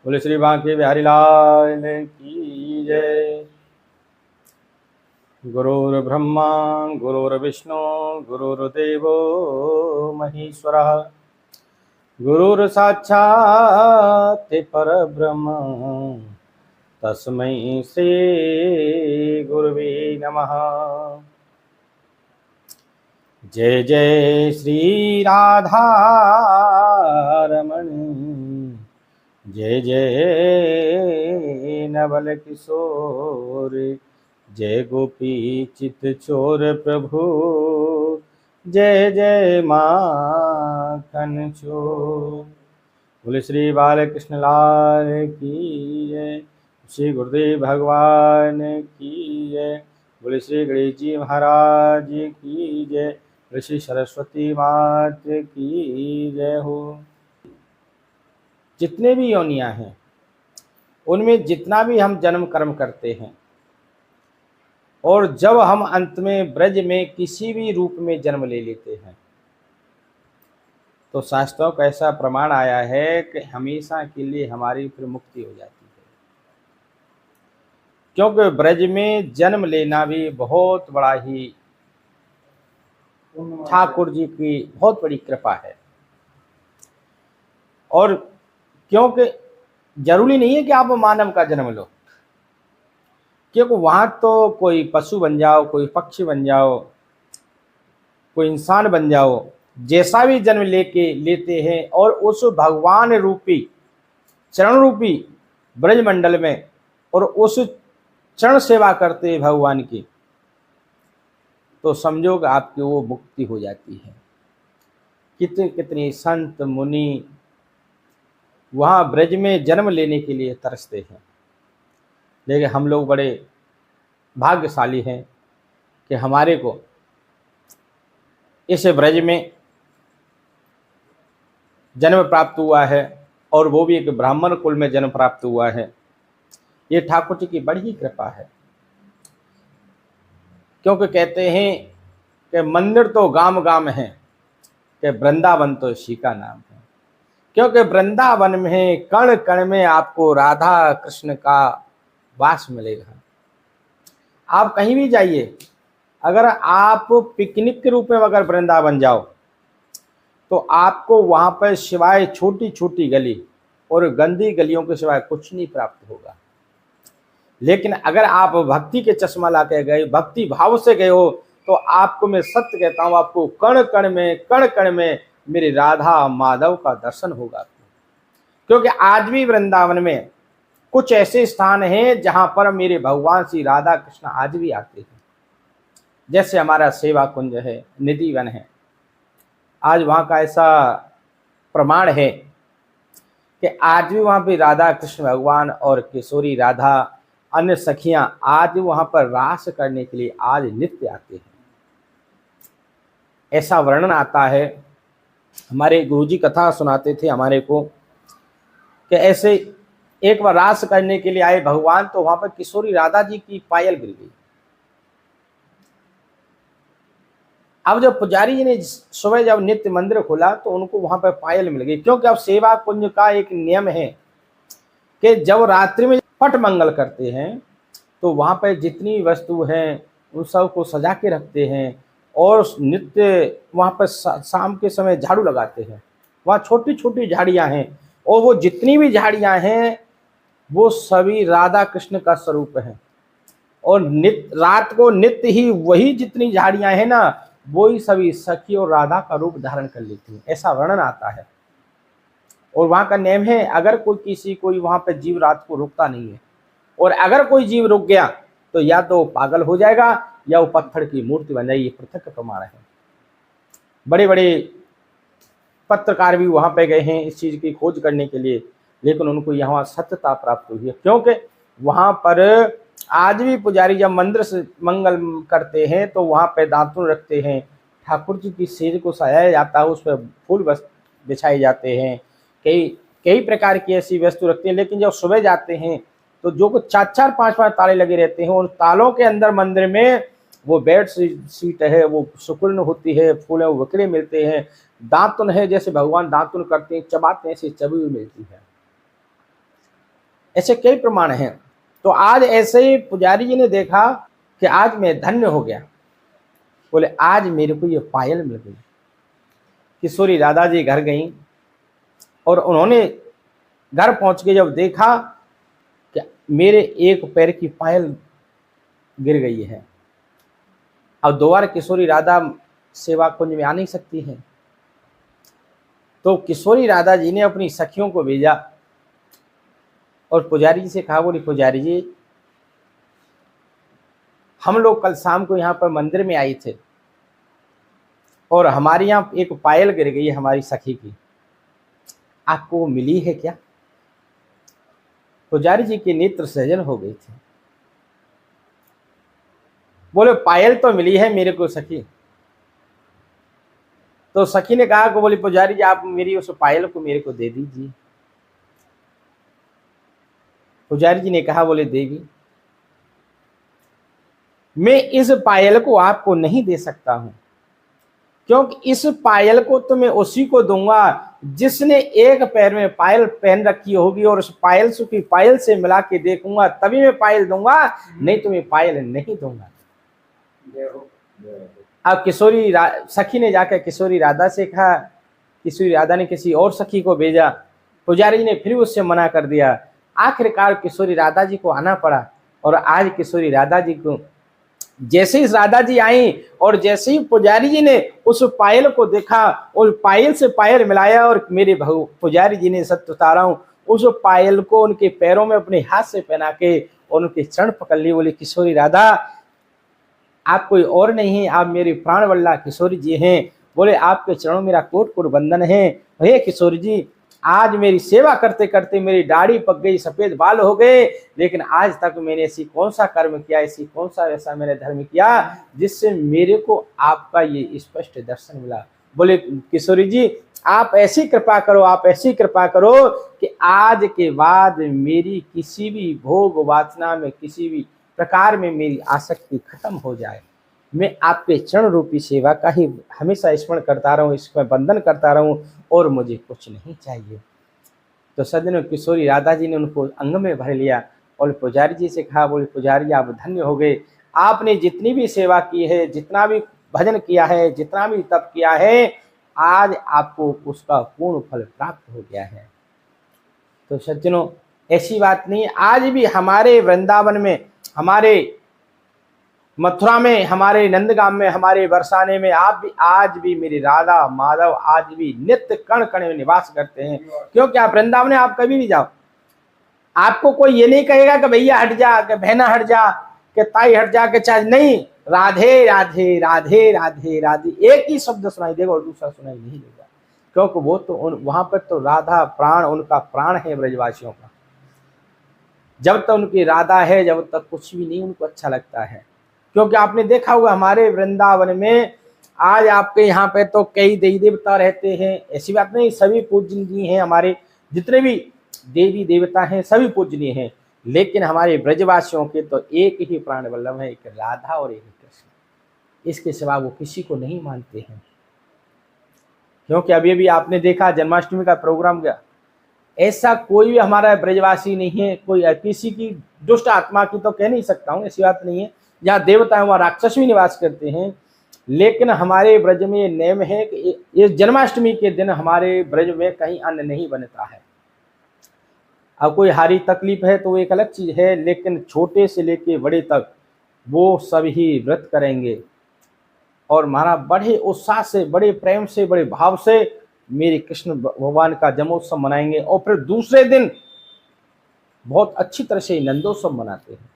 बोले श्री बांके बिहारी लाल की जय। गुरुर्ब्रह्मा गुरुर्विष्णु गुरुर्देवो महेश्वरः गुरुर्साक्षात् परब्रह्म तस्मै श्री गुरुवे नमः। जय जय श्री राधा रमण, जय जय नवल किशोर, जय गोपी चित चोर प्रभु, जय जय माखन चोर। बोले श्री बालकृष्ण लाल की जय, श्री गुरुदेव भगवान की जय, बोले श्री गणेश जी महाराज की जय, बोले श्री सरस्वती मात की जय हो। जितने भी योनियां हैं उनमें जितना भी हम जन्म कर्म करते हैं और जब हम अंत में ब्रज में किसी भी रूप में जन्म ले लेते हैं तो शास्त्रों का ऐसा प्रमाण आया है कि हमेशा के लिए हमारी फिर मुक्ति हो जाती है, क्योंकि ब्रज में जन्म लेना भी बहुत बड़ा ही ठाकुर जी की बहुत बड़ी कृपा है। और क्योंकि जरूरी नहीं है कि आप मानव का जन्म लो, क्योंकि वहां तो कोई पशु बन जाओ, कोई पक्षी बन जाओ, कोई इंसान बन जाओ, जैसा भी जन्म लेते हैं और उस भगवान रूपी चरण रूपी ब्रजमंडल में और उस चरण सेवा करते हैं भगवान की, तो समझो कि आपकी वो मुक्ति हो जाती है। कितने कितने संत मुनि वहाँ ब्रज में जन्म लेने के लिए तरसते हैं, लेकिन हम लोग बड़े भाग्यशाली हैं कि हमारे को इस ब्रज में जन्म प्राप्त हुआ है, और वो भी एक ब्राह्मण कुल में जन्म प्राप्त हुआ है। ये ठाकुर जी की बड़ी ही कृपा है, क्योंकि कहते हैं कि मंदिर तो गाम गाम है, कि वृंदावन तो इसी का नाम है। क्योंकि वृंदावन में कण कण में आपको राधा कृष्ण का वास मिलेगा। आप कहीं भी जाइए, अगर आप पिकनिक के रूप में अगर वृंदावन जाओ तो आपको वहां पर सिवाय छोटी छोटी गली और गंदी गलियों के सिवाय कुछ नहीं प्राप्त होगा। लेकिन अगर आप भक्ति के चश्मा ला के गए, भक्ति भाव से गए हो, तो आपको मैं सत्य कहता हूं, आपको कण कण में मेरे राधा माधव का दर्शन होगा। क्योंकि आज भी वृंदावन में कुछ ऐसे स्थान हैं जहां पर मेरे भगवान श्री राधा कृष्ण आज भी आते हैं। जैसे हमारा सेवा कुंज है, निधि वन है, आज वहां का ऐसा प्रमाण है कि आज भी वहां पे राधा कृष्ण भगवान और किशोरी राधा अन्य सखियां आज भी वहां पर रास करने के लिए आज नित्य आते हैं। ऐसा वर्णन आता है, हमारे गुरुजी कथा सुनाते थे हमारे को कि ऐसे एक बार रास करने के लिए आए भगवान, तो वहां पर किशोरी राधा जी की पायल गिर गई। अब जब पुजारी जी ने सुबह जब नित्य मंदिर खोला तो उनको वहां पर पायल मिल गई, क्योंकि अब सेवा कुंज का एक नियम है कि जब रात्रि में पट मंगल करते हैं तो वहां पर जितनी वस्तु हैं उन सब को सजा के रखते हैं, और नित्य वहां पर शाम के समय झाड़ू लगाते हैं। वहाँ छोटी छोटी झाड़ियां हैं, और वो जितनी भी झाड़ियां हैं वो सभी राधा कृष्ण का स्वरूप है। और रात को नित्य ही वही जितनी झाड़ियां हैं ना, वही सभी सखी और राधा का रूप धारण कर लेती हैं, ऐसा वर्णन आता है। और वहां का नियम है, अगर कोई वहां पर जीव रात को रुकता नहीं है, और अगर कोई जीव रुक गया तो या तो पागल हो जाएगा या वो पत्थर की मूर्ति बन जाएगी। ये पृथक प्रमाण है। बड़े बड़े पत्रकार भी वहां पे गए हैं इस चीज की खोज करने के लिए, लेकिन उनको यहाँ सत्यता प्राप्त हुई है, क्योंकि वहां पर आज भी पुजारी जब मंदिर से मंगल करते हैं तो वहां पे दातुन रखते हैं, ठाकुर जी की सेज को सजाया जाता है, उस पर फूल बिछाए जाते हैं, कई कई प्रकार की ऐसी वस्तु रखते हैं। लेकिन जब सुबह जाते हैं तो जो कुछ 4-4 5-5 ताले लगे रहते हैं, उन तालों के अंदर मंदिर में वो बेड सीट है, वो सुकुन होती है, फूल है, वो बकरे मिलते हैं, दातुन है, जैसे भगवान दातुन करते हैं चबाते हैं, ऐसी चबी हुई मिलती है। ऐसे कई प्रमाण हैं। तो आज ऐसे ही पुजारी जी ने देखा कि आज मैं धन्य हो गया, बोले आज मेरे को ये पायल मिल गई। किशोरी राधा जी घर गई और उन्होंने घर पहुंच के जब देखा कि मेरे एक पैर की पायल गिर गई है। अब दोबारा किशोरी राधा सेवा कुंज में आ नहीं सकती हैं, तो किशोरी राधा जी ने अपनी सखियों को भेजा और पुजारी जी से कहा, बोली पुजारी जी हम लोग कल शाम को यहाँ पर मंदिर में आए थे और हमारे यहाँ एक पायल गिर गई है हमारी सखी की, आपको वो मिली है क्या? पुजारी जी के नेत्र सजल हो गए थे। बोले पायल तो मिली है मेरे को सखी। तो सखी ने कहा कि बोले पुजारी जी आप मेरी उस पायल को मेरे को दे दीजिए। पुजारी जी ने कहा, बोले देवी मैं इस पायल को आपको नहीं दे सकता हूं, क्योंकि इस पायल को तो मैं उसी को दूंगा जिसने एक पैर में पायल पहन रखी होगी और उस पायल की पायल से मिला के देखूंगा तभी मैं पायल दूंगा, नहीं तो मैं पायल नहीं दूंगा। अब सखी ने जाकर किशोरी राधा से कहा, किशोरी राधा ने किसी और सखी को भेजा, पुजारी ने फिर उससे मना कर दिया। आखिरकार किशोरी राधा जी को आना पड़ा और आज किशोरी राधा जी को जैसे ही राधा जी आई और जैसे ही पुजारी जी ने उस पायल को देखा और पायल से पायल मिलाया और मेरे पुजारी जी ने सत्य बता रहा हूं उस पायल को उनके पैरों में अपने हाथ से पहना के और उनके चरण पकड़ लिए। बोले किशोरी राधा आप कोई और नहीं है, आप मेरी प्राण वल्ला किशोरी जी हैं। बोले आपके चरणों मेरा कोट कोट वंदन है। हे किशोरी जी आज मेरी सेवा करते करते मेरी दाढ़ी पक गई, सफेद बाल हो गए, लेकिन आज तक मैंने ऐसी कौन सा कर्म किया, ऐसी कौन सा ऐसा मैंने धर्म किया जिससे मेरे को आपका ये स्पष्ट दर्शन मिला। बोले किशोरी जी आप ऐसी कृपा करो, आप ऐसी कृपा करो कि आज के बाद मेरी किसी भी भोग वासना में किसी भी प्रकार में मेरी आसक्ति खत्म हो जाए, मैं आपके चरण रूपी सेवा का ही हमेशा स्मरण करता रहूं, इसमें बंधन करता रहूं और मुझे कुछ नहीं चाहिए। तो सज्जनों किशोरी राधा जी ने उनको अंग में भर लिया और पुजारी जी से कहा, बोले पुजारी आप धन्य हो गए, आपने जितनी भी सेवा की है, जितना भी भजन किया है, जितना भी तप किया है, आज आपको उसका पूर्ण फल प्राप्त हो गया है। तो सज्जनों ऐसी बात नहीं, आज भी हमारे वृंदावन में, हमारे मथुरा में, हमारे नंदगाम में, हमारे बरसाने में आप भी आज भी मेरी राधा माधव आज भी नित्य कण कण में निवास करते हैं। क्योंकि आप वृंदावन में आप कभी भी जाओ, आपको कोई ये नहीं कहेगा कि भैया हट जा, कि बहना हट जा, कि ताई हट जा, के चाहे नहीं, राधे राधे राधे राधे राधे एक ही शब्द सुनाई देगा और दूसरा सुनाई नहीं देगा। क्योंकि वो तो वहां पर तो राधा प्राण, उनका प्राण है ब्रजवासियों का। जब तक उनकी राधा है, जब तक कुछ भी नहीं उनको अच्छा लगता है। क्योंकि आपने देखा हुआ हमारे वृंदावन में आज आपके यहाँ पे तो कई देवी देवता रहते हैं, ऐसी बात नहीं, सभी पूजनीय हैं, हमारे जितने भी देवी देवता हैं सभी पूजनीय हैं, लेकिन हमारे ब्रजवासियों के तो एक ही प्राण वल्लभ है, एक राधा और एक कृष्ण, इसके सिवा वो किसी को नहीं मानते हैं। क्योंकि अभी भी आपने देखा जन्माष्टमी का प्रोग्राम गया, ऐसा कोई भी हमारा ब्रजवासी नहीं है, कोई किसी की दुष्ट आत्मा की तो कह नहीं सकता हूँ, ऐसी बात नहीं है, जहाँ देवता है वहाँ राक्षस भी निवास करते हैं, लेकिन हमारे ब्रज में ये नियम है कि इस जन्माष्टमी के दिन हमारे ब्रज में कहीं अन्न नहीं बनता है। अब कोई हारी तकलीफ है तो वो एक अलग चीज है, लेकिन छोटे से लेके बड़े तक वो सभी व्रत करेंगे और महाराज बड़े उत्साह से, बड़े प्रेम से, बड़े भाव से मेरे कृष्ण भगवान का जन्मोत्सव मनाएंगे और फिर दूसरे दिन बहुत अच्छी तरह से नंदोत्सव मनाते हैं,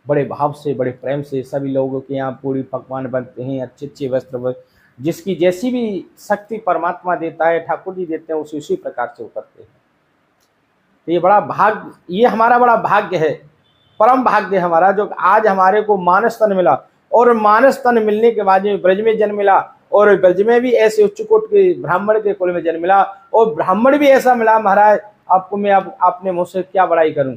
बड़े भाव से, बड़े प्रेम से। सभी लोगों के यहाँ पूरी पकवान बनते हैं, अच्छे अच्छे वस्त्र, जिसकी जैसी भी शक्ति परमात्मा देता है, ठाकुर जी देते हैं, उसी प्रकार से वो करते हैं। तो ये बड़ा भाग्य, ये हमारा बड़ा भाग्य है, परम भाग्य है हमारा, जो आज हमारे को मानस तन मिला और मानस तन मिलने के बाद में ब्रज में जन्म मिला और ब्रज में भी ऐसे उच्च कोट के ब्राह्मण के कुल में जन्म मिला और ब्राह्मण भी ऐसा मिला महाराज, आपको मैं अब आपने मुझसे क्या बड़ाई करूं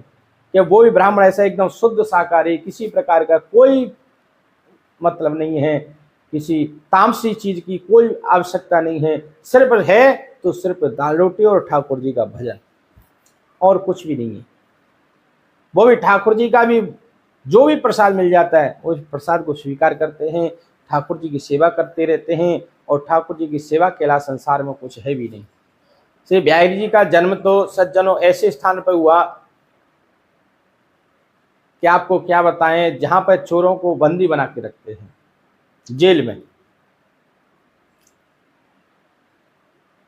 कि वो भी ब्राह्मण ऐसा एकदम शुद्ध शाकाहारी, किसी प्रकार का कोई मतलब नहीं है, किसी तामसी चीज की कोई आवश्यकता नहीं है, सिर्फ है तो सिर्फ दाल रोटी और ठाकुर जी का भजन और कुछ भी नहीं है। वो भी ठाकुर जी का भी जो भी प्रसाद मिल जाता है उस प्रसाद को स्वीकार करते हैं, ठाकुर जी की सेवा करते रहते हैं। और ठाकुर जी की सेवा के अलावा संसार में कुछ है भी नहीं। श्री बिहारी जी का जन्म तो सज्जनों ऐसे स्थान पर हुआ कि आपको क्या बताएं, जहां पर चोरों को बंदी बना के रखते हैं, जेल में।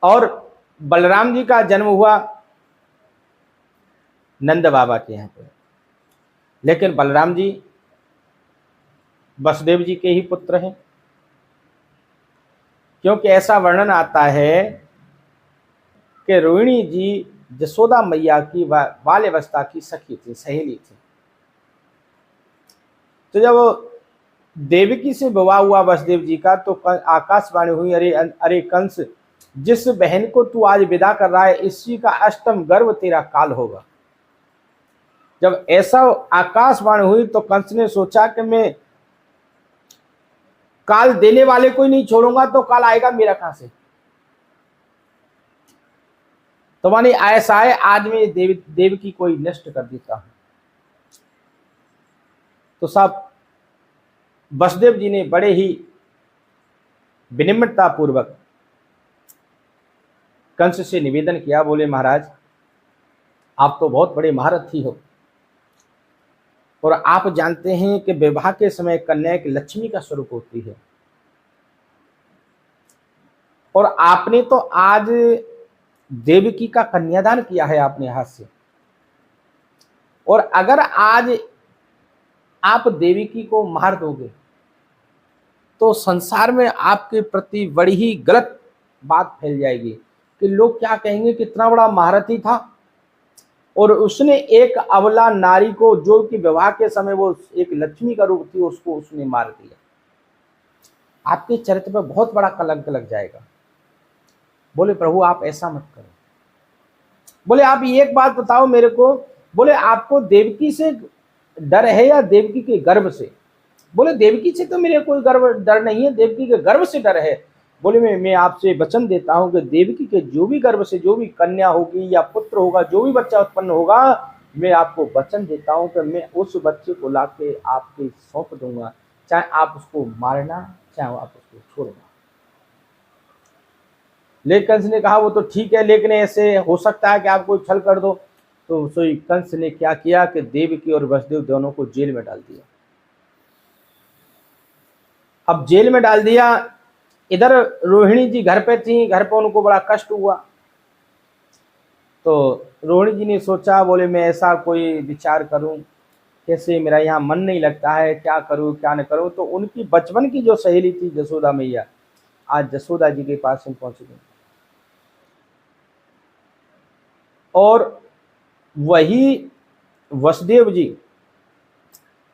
और बलराम जी का जन्म हुआ नंद बाबा के यहाँ पे, लेकिन बलराम जी वसुदेव जी के ही पुत्र हैं, क्योंकि ऐसा वर्णन आता है कि रोहिणी जी जसोदा मैया की बाल्यावस्था की सखी थी, सहेली थी। तो जब देवकी से विवाह हुआ वसुदेव जी का, तो आकाशवाणी हुई, अरे अरे कंस, जिस बहन को तू आज विदा कर रहा है इसी का अष्टम गर्भ तेरा काल होगा। जब ऐसा आकाशवाणी हुई तो कंस ने सोचा कि मैं काल देने वाले को ही नहीं छोड़ूंगा तो काल आएगा मेरा कहां से। तो मानी ऐसा है, आज मैं देवकी को ही नष्ट कर देता हूं। तो साहब वसुदेव जी ने बड़े ही विनम्रता पूर्वक कंस से निवेदन किया, बोले महाराज आप तो बहुत बड़े महारथी हो, और आप जानते हैं कि विवाह के समय कन्या एक लक्ष्मी का स्वरूप होती है, और आपने तो आज देवकी का कन्यादान किया है आपने हाथ से, और अगर आज आप देवकी को मार दोगे तो संसार में आपके प्रति बड़ी ही गलत बात फैल जाएगी कि लोग क्या कहेंगे, कितना बड़ा महारथी था और उसने एक अबला नारी को, जो कि विवाह के समय वो एक लक्ष्मी का रूप थी, उसको उसने मार दिया। आपके चरित्र पर बहुत बड़ा कलंक लग जाएगा। बोले प्रभु आप ऐसा मत करो। बोले आप एक बात बताओ मेरे को, बोले आपको देवकी से डर है या देवकी के गर्भ से? बोले देवकी से तो मेरे कोई डर नहीं है, देवकी के गर्भ से डर है। बोले मैं आपसे वचन देता हूं कि देवकी के जो भी गर्भ से जो भी कन्या होगी या पुत्र होगा, जो भी बच्चा उत्पन्न होगा, मैं आपको वचन देता हूं कि मैं उस बच्चे को लाके आपके सौंप दूंगा, चाहे आप उसको मारना चाहे आप उसको छोड़ना। लेकिन कंस ने कहा वो तो ठीक है, लेकिन ऐसे हो सकता है कि आप कोई छल कर दो। तो सोई कंस ने क्या किया कि देवकी और वसुदेव दोनों को जेल में डाल दिया। अब जेल में डाल दिया, इधर रोहिणी जी घर पे थी, घर पे उनको बड़ा कष्ट हुआ। तो रोहिणी जी ने सोचा, बोले मैं ऐसा कोई विचार करूं, कैसे मेरा यहाँ मन नहीं लगता है, क्या करूं क्या न करूं। तो उनकी बचपन की जो सहेली थी जसोदा मैया, आज जसोदा जी के पास में पहुंच गई, और वही वसुदेव जी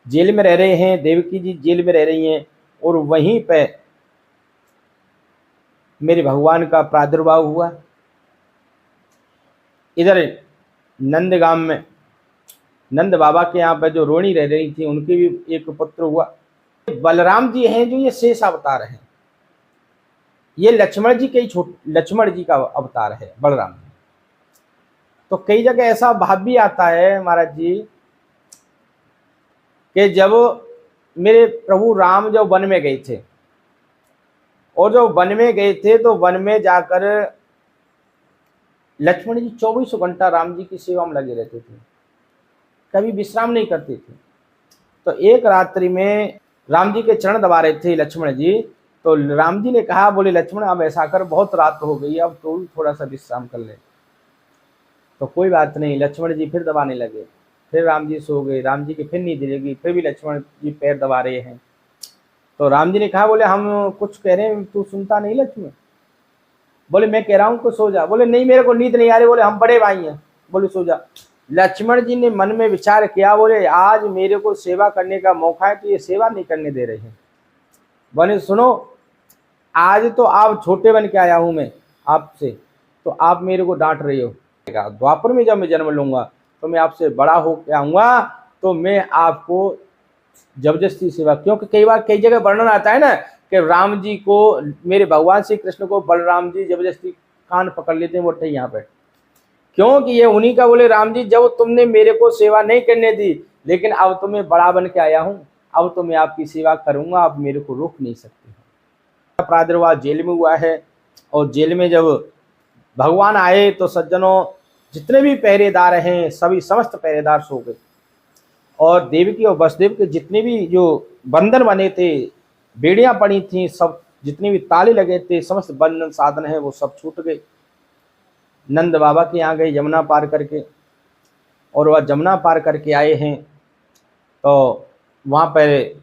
जेल में रह रहे हैं, देवकी जी जेल में रह रही हैं, और वहीं पे मेरे भगवान का प्रादुर्भाव हुआ। इधर नंदगाम में नंद बाबा के यहाँ पे जो रोहिणी रह रही थी, उनके भी एक पुत्र हुआ। बलराम जी हैं जो ये शेष अवतार हैं, ये लक्ष्मण जी के लक्ष्मण जी का अवतार है बलराम जी। तो कई जगह ऐसा भाव भी आता है महाराज जी कि जब मेरे प्रभु राम जब वन में गए थे, और जब वन में गए थे तो वन में जाकर लक्ष्मण जी 24 घंटा राम जी की सेवा में लगे रहते थे, कभी विश्राम नहीं करते थे। तो एक रात्रि में राम जी के चरण दबा रहे थे लक्ष्मण जी, तो राम जी ने कहा, बोले लक्ष्मण अब ऐसा कर, बहुत रात हो गई, अब तो थोड़ा सा विश्राम कर ले। तो कोई बात नहीं, लक्ष्मण जी फिर दबाने लगे, फिर राम जी सो गए, राम जी की फिर नींद लगी, फिर भी लक्ष्मण जी पैर दबा रहे हैं। तो राम जी ने कहा, बोले हम कुछ कह रहे हैं तू सुनता नहीं लक्ष्मण? बोले मैं कह रहा हूँ सो जा। बोले नहीं मेरे को नींद नहीं आ रही। बोले हम बड़े भाई हैं, बोले सो जा। लक्ष्मण जी ने मन में विचार किया, बोले आज मेरे को सेवा करने का मौका है तो ये सेवा नहीं करने दे रहे हैं। बोले सुनो, आज तो आप छोटे बन के आया हूं मैं आपसे, तो आप मेरे को डांट रहे हो। द्वापर में जब मैं जन्म लूंगा तो मैं आपसे बड़ा हो के आऊंगा, तो मैं आपको जबरदस्ती सेवा, क्योंकि कई बार कई जगह वर्णन आता है ना कि राम जी को, मेरे भगवान श्री कृष्ण को बलराम जी जबरदस्ती कान पकड़ लेते हैं, वो यहाँ पे क्योंकि ये उन्हीं का बोले राम जी, जब तुमने मेरे को सेवा नहीं करने दी, लेकिन अब तो मैं बड़ा बन के आया हूँ, अब तो मैं आपकी सेवा करूंगा, आप मेरे को रोक नहीं सकते। प्रादुर्भाव जेल में हुआ है, और जेल में जब भगवान आए तो सज्जनों जितने भी पहरेदार हैं सभी समस्त पहरेदार सो गए, और देवकी और वसुदेव के जितने भी जो बंधन बने थे, बेड़ियां पड़ी थी, सब जितने भी ताले लगे थे, समस्त बंधन साधन है वो सब छूट गए। नंद बाबा के यहाँ गए यमुना पार करके, और वह जमुना पार करके आए हैं तो वहाँ पर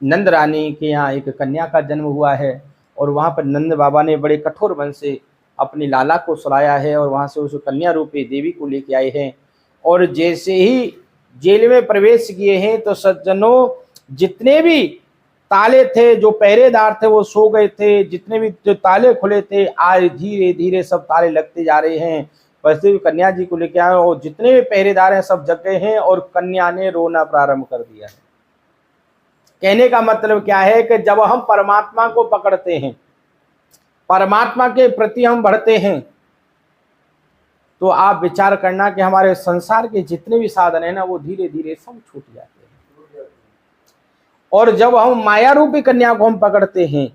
नंद रानी के यहाँ एक कन्या का जन्म हुआ है, और वहाँ पर नंद बाबा ने बड़े कठोर मन से अपनी लाला को सुलाया है, और वहाँ से उस कन्या रूपी देवी को लेके आए हैं। और जैसे ही जेल में प्रवेश किए हैं तो सज्जनों जितने भी ताले थे, जो पहरेदार थे वो सो गए थे, जितने भी जो ताले खुले थे आज धीरे धीरे सब ताले लगते जा रहे हैं। वैसे भी कन्या जी को लेके आए, और जितने भी पहरेदार हैं सब जग गए हैं, और कन्या ने रोना प्रारंभ कर दिया है। कहने का मतलब क्या है कि जब हम परमात्मा को पकड़ते हैं, परमात्मा के प्रति हम बढ़ते हैं, तो आप विचार करना कि हमारे संसार के जितने भी साधन है ना वो धीरे धीरे सब छूट जाते हैं। और जब हम माया रूपी कन्या को हम पकड़ते हैं,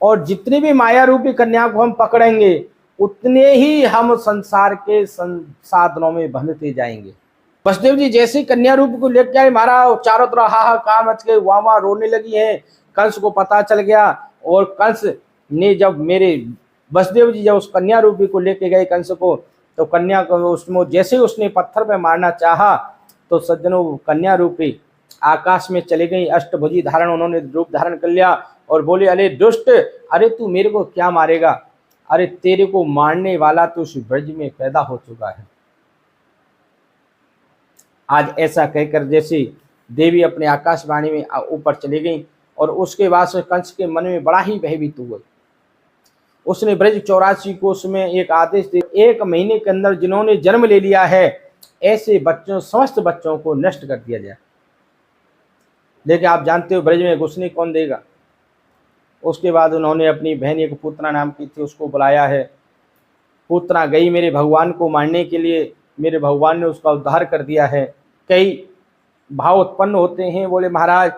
और जितनी भी माया रूपी कन्या को हम पकड़ेंगे उतने ही हम संसार के साधनों में बंधते जाएंगे। वसुदेव जी जैसे ही कन्या रूप को लेकर आए, मारा चारों तरफ हाहाकार मच गए, वहां रोने लगी है। कंस को पता चल गया, और कंस ने जब मेरे वसुदेव जी जब उस कन्या रूपी को लेके गए कंस को, तो कन्या को उसमें जैसे ही उसने पत्थर पे मारना चाहा तो सज्जनों कन्या रूपी आकाश में चले गई, अष्टभुजी धारण उन्होंने रूप धारण कर लिया, और बोले अरे दुष्ट, अरे तू मेरे को क्या मारेगा, अरे तेरे को मारने वाला तो उस ब्रज में पैदा हो चुका है। आज ऐसा कहकर जैसे देवी अपने आकाशवाणी में ऊपर चली गई, और उसके बाद से कंस के मन में बड़ा ही भयभीत हुआ। उसने ब्रज 84 को उसमें एक आदेश दे, 1 महीने के अंदर जिन्होंने जन्म ले लिया है ऐसे बच्चों समस्त बच्चों को नष्ट कर दिया जाए। लेकिन आप जानते हो ब्रज में घुसने कौन देगा। उसके बाद उन्होंने अपनी बहन एक पूतना नाम की थी उसको बुलाया है। पूतना गई मेरे भगवान को मारने के लिए, मेरे भगवान ने उसका उद्धार कर दिया है। कई भाव उत्पन्न होते हैं, बोले महाराज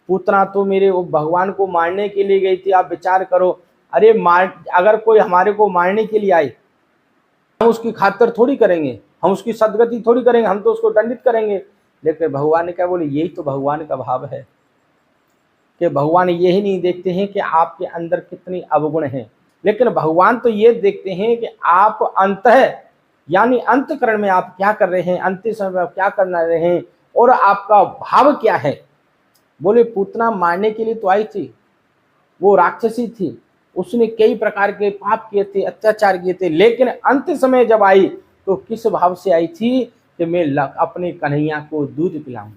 पूतना तो मेरे भगवान को मारने के लिए गई थी, आप विचार करो, अरे अगर कोई हमारे को मारने के लिए आए हम उसकी खातिर थोड़ी करेंगे, हम उसकी सदगति थोड़ी करेंगे, हम तो उसको दंडित करेंगे। लेकिन भगवान ने क्या बोले, यही तो भगवान का भाव है कि भगवान यही नहीं देखते हैं कि आपके अंदर कितनी अवगुण है, लेकिन भगवान तो ये देखते हैं कि आप अंतः यानी अंतकरण में आप क्या कर रहे हैं, अंतिम समय में आप क्या करना रहे हैं, और आपका भाव क्या है। बोले पूतना मारने के लिए तो आई थी, वो राक्षसी थी, उसने कई प्रकार के पाप किए थे, अत्याचार किए थे, लेकिन अंत समय जब आई तो किस भाव से आई थी कि मैं अपने कन्हैया को दूध पिलाऊं।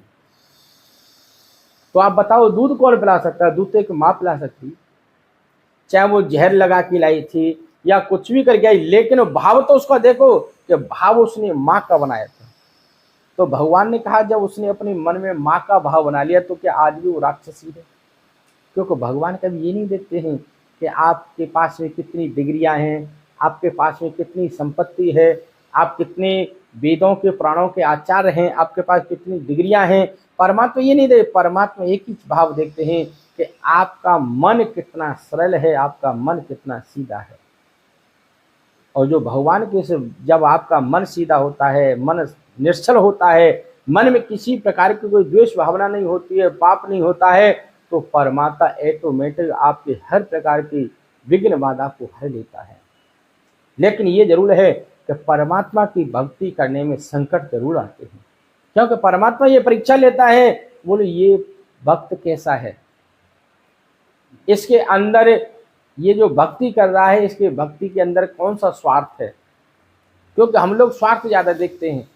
तो आप बताओ दूध कौन पिला सकता है? दूध तो एक माँ पिला सकती, चाहे वो जहर लगा के लाई थी या कुछ भी करके आई, लेकिन भाव तो उसका देखो कि भाव उसने माँ का बनाया था। तो भगवान ने कहा जब उसने अपने मन में माँ का भाव बना लिया तो क्या आज भी वो राक्षसी है? क्योंकि भगवान कभी ये नहीं देखते हैं कि आपके पास में कितनी डिग्रियां हैं, आपके पास में कितनी संपत्ति है, आप कितने वेदों के प्राणों के आचार्य हैं, आपके पास कितनी डिग्रियां हैं। परमात्मा ये नहीं देखते, परमात्मा एक ही भाव देखते हैं कि आपका मन कितना सरल है, आपका मन कितना सीधा है। और जो भगवान के से जब आपका मन सीधा होता है, मन निश्चल होता है, मन में किसी प्रकार की कोई द्वेष भावना नहीं होती है, पाप नहीं होता है, तो परमात्मा ऑटोमेटिक आपके हर प्रकार की विघ्न बाधा को हर लेता है। लेकिन ये जरूर है कि परमात्मा की भक्ति करने में संकट जरूर आते हैं, क्योंकि परमात्मा ये परीक्षा लेता है, बोले ये भक्त कैसा है, इसके अंदर ये जो भक्ति कर रहा है इसके भक्ति के अंदर कौन सा स्वार्थ है। क्योंकि हम लोग स्वार्थ ज्यादा देखते हैं,